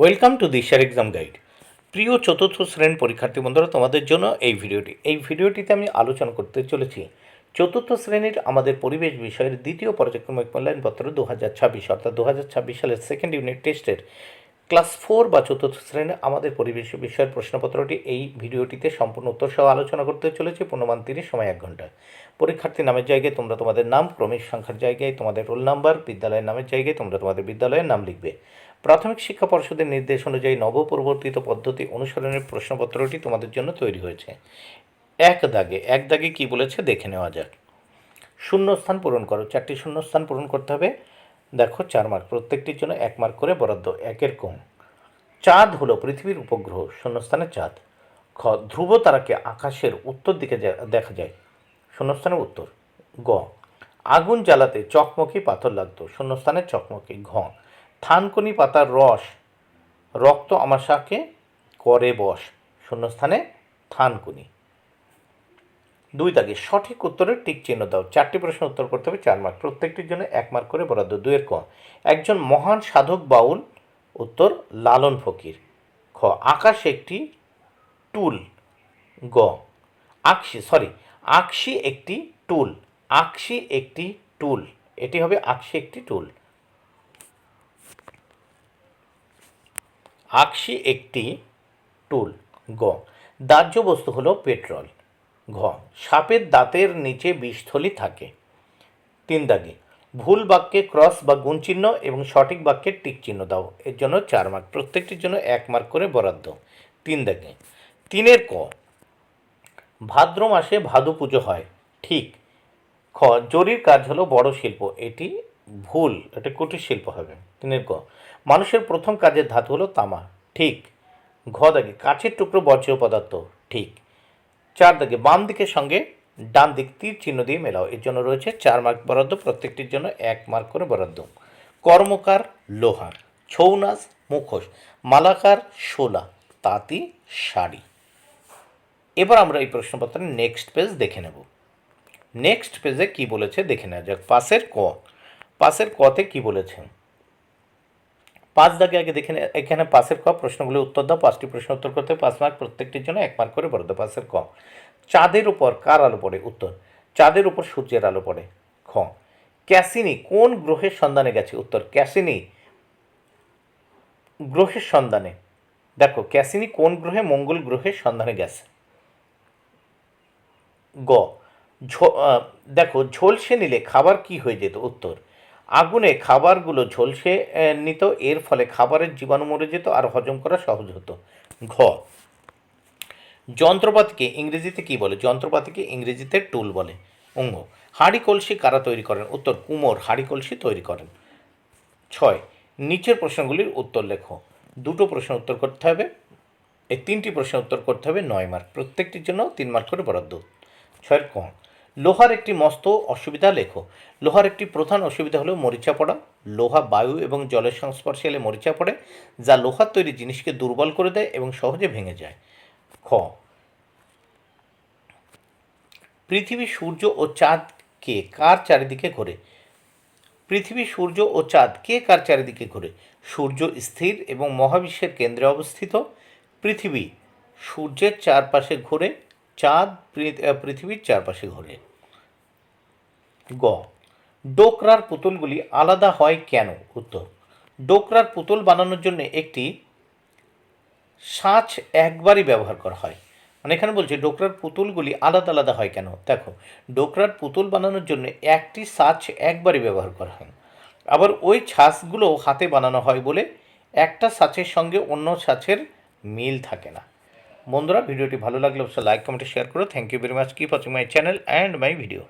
Welcome to দিশার exam guide. প্রিয় চতুর্থ শ্রেণীর পরীক্ষার্থী বন্ধুরা, তোমাদের জন্য এই ভিডিওটিতে আমি আলোচনা করতে চলেছি চতুর্থ শ্রেণীর আমাদের পরিবেশ বিষয়ের দ্বিতীয় পর্যায়ক্রমিক মূল্যায়নপত্র 2026, অর্থাৎ 2026 সালের সেকেন্ড ইউনিট টেস্টের ক্লাস 4 বা চতুর্থ শ্রেণীর আমাদের পরিবেশ বিষয়ের প্রশ্নপত্রটি এই ভিডিওটিতে সম্পূর্ণ উত্তর সহ আলোচনা করতে চলেছি। পূর্ণমান 30, সময় 1 ঘন্টা। পরীক্ষার্থী নামের জায়গায় তোমরা তোমাদের নাম, ক্রমিক সংখ্যার জায়গায় তোমাদের রোল নাম্বার, বিদ্যালয়ের নামের জায়গায় তোমরা তোমাদের বিদ্যালয়ের নাম লিখবে। প্রাথমিক শিক্ষা পর্ষদের নির্দেশ অনুযায়ী নবপরিবর্তিত পদ্ধতি অনুসরণের প্রশ্নপত্রটি তোমাদের জন্য তৈরি হয়েছে। এক দাগে কী বলেছে দেখে নেওয়া যাক। শূন্যস্থান পূরণ করো। 4টি শূন্যস্থান পূরণ করতে হবে। দেখো 4 মার্ক, প্রত্যেকটির জন্য 1 মার্ক করে বরাদ্দ। একের কম। চাঁদ হলো পৃথিবীর উপগ্রহ, শূন্যস্থানে চাঁদ। খ, ধ্রুব তারাকে আকাশের উত্তর দিকে দেখা যায়, শূন্যস্থানের উত্তর। গ, আগুন জ্বালাতে চকমকি পাথর লাগতো, শূন্যস্থানে চকমকি। ঘ, থানকুনি পাতার রস রক্ত আমাশাকে করে বশ, শূন্যস্থানে থানকুনি। 2 দাগে সঠিক উত্তরের টিক চিহ্ন দাও। 4টি প্রশ্ন উত্তর করতে হবে, 4 মার্ক, প্রত্যেকটির জন্য 1 মার্ক করে বরাদ্দ। 2 ক, একজন মহান সাধক বাউল, উত্তর লালন ফকির। খ, আকাশ একটি টুল। গ, আকশি একটি টুল, আকশি একটি টুল, এটি হবে আকশি একটি টুল। আকশি একটি টুল। গ, দাহ্য বস্তু হলো পেট্রোল। ঘ, সাপের দাঁতের নিচে বিষথলি থাকে। 3 দাগে ভুল বাক্যে ক্রস বা গুণ চিহ্ন এবং সঠিক বাক্যের টিক চিহ্ন দাও। এর জন্য 4 মার্ক, প্রত্যেকটির জন্য 1 মার্ক করে বরাদ্দ। 3 দাগে 3 ক, ভাদ্র মাসে ভাদু পুজো হয়, ঠিক। খ, জরির কাজ হলো বড় শিল্প, এটি ভুল, এটা কুটির শিল্প হবে। 3 ক, মানুষের প্রথম কাজের ধাতু হলো তামা, ঠিক। ঘ দাগে কাচের টুকরো বর্জ্য পদার্থ, ঠিক। 4 দাগে বাম দিকের সঙ্গে ডান দিক তীর চিহ্ন দিয়ে মেলাও। এর জন্য রয়েছে 4 মার্ক বরাদ্দ, প্রত্যেকটির জন্য 1 মার্ক করে বরাদ্দ। কর্মকার লোহার, ছৌ নাচ মুখোশ, মালাকার শোলা, তাঁতি শাড়ি। এবার আমরা এই প্রশ্নপত্রের নেক্সট পেজ দেখে নেব। নেক্সট পেজে কি বলেছে দেখে নেওয়া যাক। পাশের কতে কি বলেছে। 5 দাগে আগে দেখে এখানে পাশের ক প্রশ্নগুলি উত্তর দাও। 5টি প্রশ্ন উত্তর করতে 5 মার্ক, প্রত্যেকটির জন্য 1 মার্ক করে বরাদ্দ। পাশের ক, চাঁদের উপর কার আলো পড়ে, উত্তর চাঁদের উপর সূর্যের আলো পড়ে। খ, ক্যাসিনি কোন গ্রহের সন্ধানে গেছে, উত্তর ক্যাসিনি গ্রহের সন্ধানে। দেখো ক্যাসিনি কোন গ্রহে, মঙ্গল গ্রহের সন্ধানে গেছে। গ, দেখো ঝলসে নিলে খাবার কি হয়ে যেত, উত্তর আগুনে খাবারগুলো ঝলসে নিত, এর ফলে খাবারের জীবাণু মরে যেত আর হজম করা সহজ হতো। ঘ, যন্ত্রপাতিকে ইংরেজিতে কি বলে, যন্ত্রপাতিকে ইংরেজিতে টুল বলে। অঙ্গ, হাঁড়ি কলসি কারা তৈরি করেন, উত্তর কুমোর হাঁড়ি কলসি তৈরি করেন। 6, নিচের প্রশ্নগুলির উত্তর লেখো। 2টো প্রশ্ন উত্তর করতে হবে, এই 3টি প্রশ্ন উত্তর করতে হবে, 9 মার্ক, প্রত্যেকটির জন্য 3 মার্ক করে বরাদ্দ। 6 ক, লোহার একটি মস্ত অসুবিধা লেখো। লোহার একটি প্রধান অসুবিধা হলো মরিচা পড়া। লোহা বায়ু এবং জলের সংস্পর্শে এলে মরিচা পড়ে, যা লোহার তৈরি জিনিসকে দুর্বল করে দেয় এবং সহজে ভেঙে যায়। খ, পৃথিবী সূর্য ও চাঁদকে কার চারিদিকে ঘোরে, পৃথিবী সূর্য ও চাঁদ কে কার চারিদিকে ঘোরে, সূর্য স্থির এবং মহাবিশ্বের কেন্দ্রে অবস্থিত, পৃথিবী সূর্যের চারপাশে ঘোরে, চাঁদ পৃথিবীর চারপাশে ঘোরে। গ, ডোকরার পুতুলগুলি আলাদা হয় কেন, উত্তর ডোকরার পুতুল বানানোর জন্য একটি সাঁচ একবারই ব্যবহার করা হয়। মানে এখানে বলছে ডোকরার পুতুলগুলি আলাদা আলাদা হয় কেন। দেখো ডোকরার পুতুল বানানোর জন্য একটি সাঁচ একবারই ব্যবহার করা হয়, আবার ওই ছাঁচগুলো হাতে বানানো হয় বলে একটা ছাঁচের সঙ্গে অন্য ছাঁচের মিল থাকে না। বন্ধুরা ভিডিওটি ভালো লাগলে অবশ্যই লাইক কমেন্ট শেয়ার করো। Thank you very much. Keep watching my channel and my video.